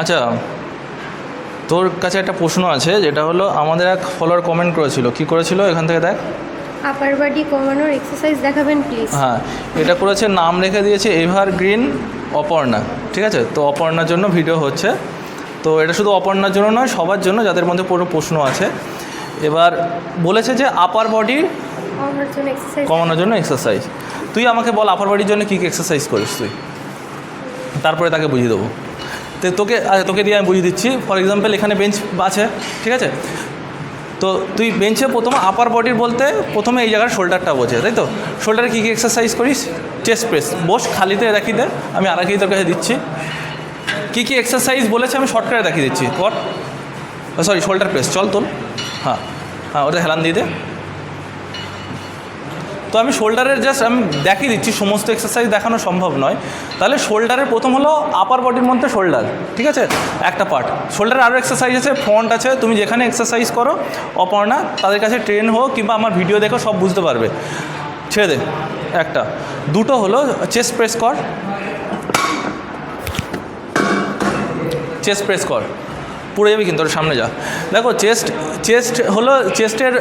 আচ্ছা, তোর কাছে একটা প্রশ্ন আছে, যেটা হলো আমাদের এক ফলোয়ার কমেন্ট করেছিল। কি করেছিল এখান থেকে দেখ। আপার বডি কমানোর এক্সারসাইজ দেখাবেন প্লিজ। হ্যাঁ, এটা করেছে, নাম রেখে দিয়েছে এভারগ্রিন অপর্ণা। ঠিক আছে, তো অপর্ণার জন্য ভিডিও হচ্ছে। তো এটা শুধু অপর্ণার জন্য নয়, সবার জন্য যাদের মধ্যে পুরো প্রশ্ন আছে। এবার বলেছে যে আপার বডি কমানোর জন্য এক্সারসাইজ। তুই আমাকে বল আপার বডির জন্য কী কী এক্সারসাইজ করিস তুই, তারপরে তাকে বুঝিয়ে দেবো। তো তোকে দিয়ে আমি বুঝিয়ে দিচ্ছি। ফর এক্সাম্পল এখানে বেঞ্চ আছে, ঠিক আছে? তো তুই বেঞ্চে প্রথমে আপার বডির বলতে প্রথমে এই জায়গার শোল্ডারটা বোঝে, তাই তো? শোল্ডারে কী কী এক্সারসাইজ করিস? Chest press. বস খালিতে দেখিয়ে দে, আমি আর আগেই তোর কাছে দিচ্ছি। কী কী এক্সারসাইজ বলেছে আমি শর্টকাটে দেখিয়ে দিচ্ছি। কর, সরি, শোল্ডার প্রেস। চল তোল, হ্যাঁ হ্যাঁ, ওটা হেলান দিয়ে দে। তো আমি শোল্ডারের জাস্ট আমি দেখিয়ে দিচ্ছি, সমস্ত এক্সারসাইজ দেখানো সম্ভব নয়। তাহলে শোল্ডারের প্রথম হলো আপার বডির মধ্যে শোল্ডার, ঠিক আছে? একটা পার্ট। শোল্ডারের আরও এক্সারসাইজ আছে, ফ্রন্ট আছে। তুমি যেখানে এক্সারসাইজ করো অপর্ণা, তাদের কাছে ট্রেন হোক কিংবা আমার ভিডিও দেখো, সব বুঝতে পারবে। ছেড়ে দে। একটা। দুটো হলো চেস্ট প্রেস কর, চেস্ট প্রেস কর। পুরো যাবি কিন্তু, ওর সামনে যা। দেখো চেস্ট হলো, চেস্টের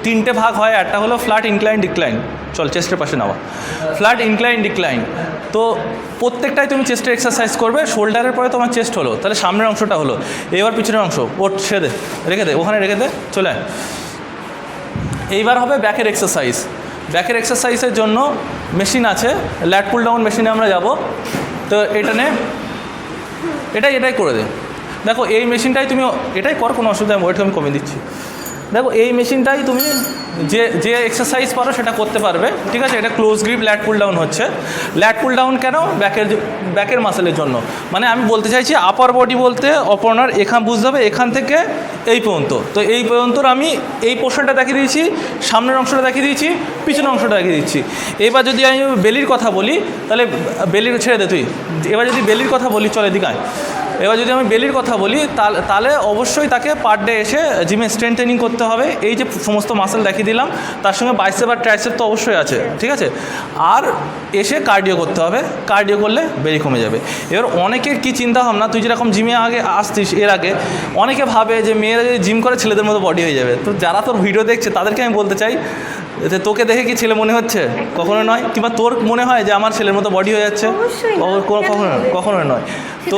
তিনটে ভাগ হয়। একটা হলো ফ্ল্যাট ইনক্লাইন ডিক্লাইন। চল চেস্টের পাশে নাও। Flat incline decline. তো প্রত্যেকটাই তুমি চেস্টের এক্সারসাইজ করবে। শোল্ডারের পরে তোমার চেস্ট হলো, তাহলে সামনের অংশটা হলো। এবার পিছনের অংশ ওর ছেড়ে দে, রেখে দে, ওখানে রেখে দে, চলে আয়। এইবার হবে ব্যাকের এক্সারসাইজ। ব্যাকের এক্সারসাইজের জন্য মেশিন আছে, ল্যাট পুল ডাউন মেশিনে আমরা যাব। তো এটা নে, এটাই করে দে। দেখো এই মেশিনটাই তুমি এটাই কর, কোনো অসুবিধা নেই, ওয়েট আমি কমিয়ে দিচ্ছি। দেখো এই মেশিনটাই তুমি যে এক্সারসাইজ পারো সেটা করতে পারবে, ঠিক আছে? এটা close grip lat pull down হচ্ছে। ল্যাট পুল ডাউন কেন? ব্যাকের মাসেলের জন্য। মানে আমি বলতে চাইছি আপার বডি বলতে অপর্ণার এখান বুঝতে হবে, এখান থেকে এই পর্যন্ত। তো এই পর্যন্ত আমি এই পোর্শনটা দেখিয়ে দিয়েছি, সামনের অংশটা দেখিয়ে দিয়েছি, পিছনের অংশটা দেখিয়ে দিচ্ছি। এবার যদি আমি বেলির কথা বলি, তাহলে বেলির ছেড়ে দে তুই। এবার যদি বেলির কথা বলি, চল এদিকে আয়। এবার যদি আমি বেলির কথা বলি, তাহলে অবশ্যই তাকে পার ডে এসে জিমে স্ট্রেংথ ট্রেনিং করতে হবে। এই যে সমস্ত মাসেল দেখিয়ে দিলাম, তার সঙ্গে বাইসেপ আর ট্রাইসেপ তো অবশ্যই আছে, ঠিক আছে? আর এসে কার্ডিও করতে হবে। কার্ডিও করলে বেলি কমে যাবে। এবার অনেকের কী চিন্তা ভাবনা, তুই যেরকম জিমে আগে আসতিস, এর আগে অনেকে ভাবে যে মেয়েরা যদি জিম করে ছেলেদের মতো বডি হয়ে যাবে। তো যারা তোর ভিডিও দেখছে তাদেরকে আমি বলতে চাই, যে তোকে দেখে কি ছেলে মনে হচ্ছে? কখনো নয়। কিংবা তোর মনে হয় যে আমার ছেলের মতো বডি হয়ে যাচ্ছে? কখনো নয়। তো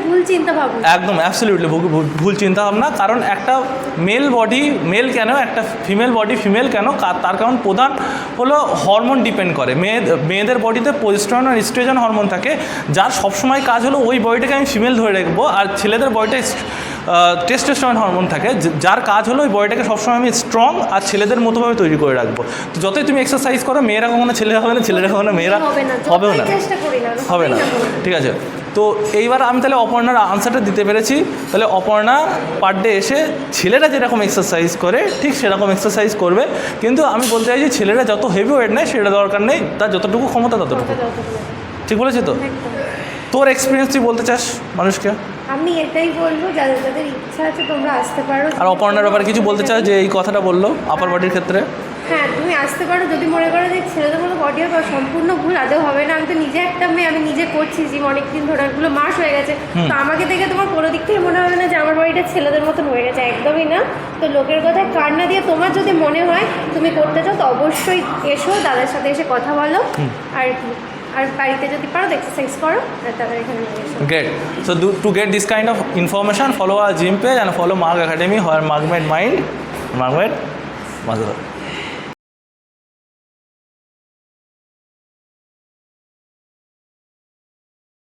ভুল চিন্তা ভাবনা, একদম অ্যাবসলিউটলি ভুল চিন্তা ভাবনা। কারণ একটা মেল বডি মেল কেন, একটা ফিমেল বডি ফিমেল কেন, তার কারণ প্রধান হলো হরমোন ডিপেন্ড করে। মেয়েদের বডিতে প্রোজেস্টেরন আর ইস্ট্রোজেন হরমোন থাকে, যার সবসময় কাজ হলো ওই বডিটাকে আমি ফিমেল ধরে রাখবো। আর ছেলেদের বডিতে টেস্টোস্টেরন হরমোন থাকে, যার কাজ হলো ওই বডিটাকে সবসময় আমি স্ট্রং আর ছেলেদের মতোভাবে তৈরি করে রাখবো। তো যতই তুমি এক্সারসাইজ করো, মেয়েরা কখনো ছেলে হবে না, ছেলেরা কখনো মেয়েরা হবেও না, হবে না, ঠিক আছে? তো এইবার আমি তাহলে অপর্ণার আনসারটা দিতে পেরেছি। তাহলে অপর্ণা পার ডে এসে ছেলেরা যেরকম এক্সারসাইজ করে ঠিক সেরকম এক্সারসাইজ করবে। কিন্তু আমি বলতে চাই যে ছেলেরা যত হেভি ওয়েট নেয় সেটা দরকার নেই, তার যতটুকু ক্ষমতা ততটুকু। ঠিক বলেছি তো? তোর এক্সপিরিয়েন্স তুই বলতে চাস মানুষকে? আমি এটাই বলবো, যাদের যাদের ইচ্ছা আছে তোমরা আসতে পারো। আর অপর্ণার ব্যাপারে কিছু বলতে চাস যে এই কথাটা বললো আপার বডির ক্ষেত্রে? হ্যাঁ, তুমি আসতে পারো। যদি মনে করো যে ছেলেদের মতো বডি হবে, সম্পূর্ণ ভুল, আদৌ হবে না। আমি তো নিজে একটা মেয়ে, আমি নিজে করছি জিম অনেকদিন ধরে, অনেকগুলো মাস হয়ে গেছে। তো আমাকে দেখে তোমার কোনো দিক থেকে মনে হবে না যে আমার বডিটা ছেলেদের মতন হয়ে গেছে, একদমই না। তো লোকের কথায় কান না দিয়ে তোমার যদি মনে হয় তুমি করতে চাও, তো অবশ্যই এসো, দাদার সাথে এসে কথা বলো। আর আর বাড়িতে যদি পারো এক্সারসাইজ করো, আর তাদের এখানে এসো। Great. So to get this kind of information, follow our gym page and follow Marg Academy, where Marg made mind, Marg made Mazda.